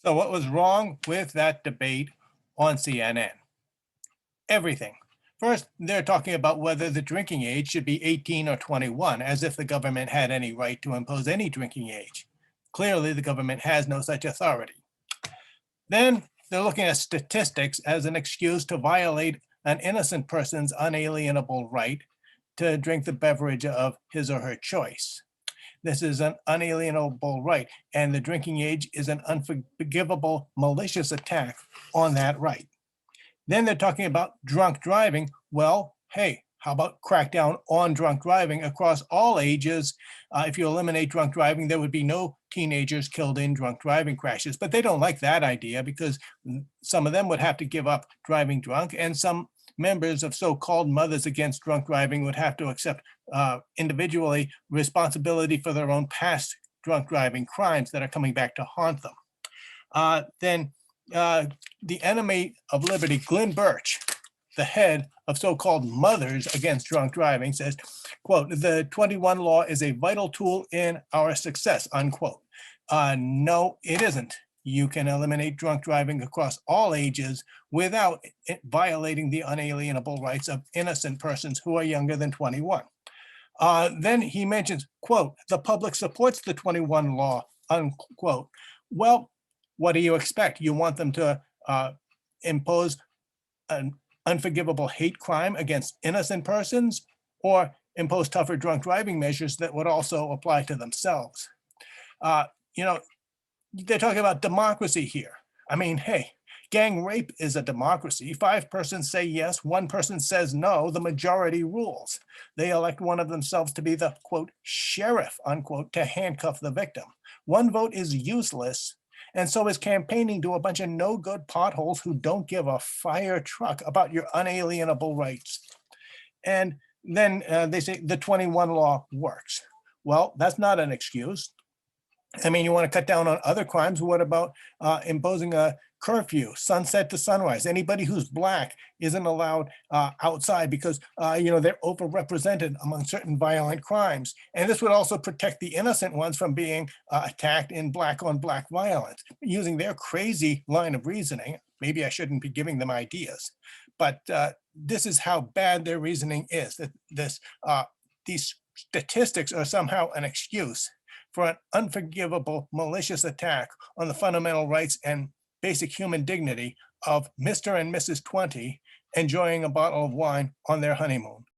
So what was wrong with that debate on CNN? Everything. First, they're talking about whether the drinking age should be 18 or 21, as if the government had any right to impose any drinking age. Clearly, the government has no such authority. Then they're looking at statistics as an excuse to violate an innocent person's unalienable right to drink the beverage of his or her choice. This is an unalienable right, and the drinking age is an unforgivable, malicious attack on that right. Then they're talking about drunk driving. Well, hey, how about crack down on drunk driving across all ages? If you eliminate drunk driving, there would be no teenagers killed in drunk driving crashes. But they don't like that idea because some of them would have to give up driving drunk, and some members of so-called Mothers Against Drunk Driving would have to accept individually responsibility for their own past drunk driving crimes that are coming back to haunt them. Then the enemy of liberty, Glenn Birch, the head of so-called Mothers Against Drunk Driving, says, quote, "The 21 law is a vital tool in our success," unquote. No, it isn't. You can eliminate drunk driving across all ages without violating the unalienable rights of innocent persons who are younger than 21. Then he mentions, quote, "The public supports the 21 law," unquote. Well, what do you expect? You want them to impose an unforgivable hate crime against innocent persons, or impose tougher drunk driving measures that would also apply to themselves? Uh, you know, they're talking about democracy here. I mean, hey, gang rape is a democracy. 5 persons say yes, 1 person says no, the majority rules. They elect one of themselves to be the, quote, sheriff, unquote, to handcuff the victim. One vote is useless, and so is campaigning to a bunch of no good potholes who don't give a fire truck about your unalienable rights. And then they say the 21 law works. Well, that's not an excuse. I mean, you want to cut down on other crimes. What about imposing a curfew, sunset to sunrise? Anybody who's Black isn't allowed outside because, they're overrepresented among certain violent crimes. And this would also protect the innocent ones from being attacked in Black on Black violence. Using their crazy line of reasoning, maybe I shouldn't be giving them ideas, but this is how bad their reasoning is, that these statistics are somehow an excuse for an unforgivable, malicious attack on the fundamental rights and basic human dignity of Mr. and Mrs. 20 enjoying a bottle of wine on their honeymoon.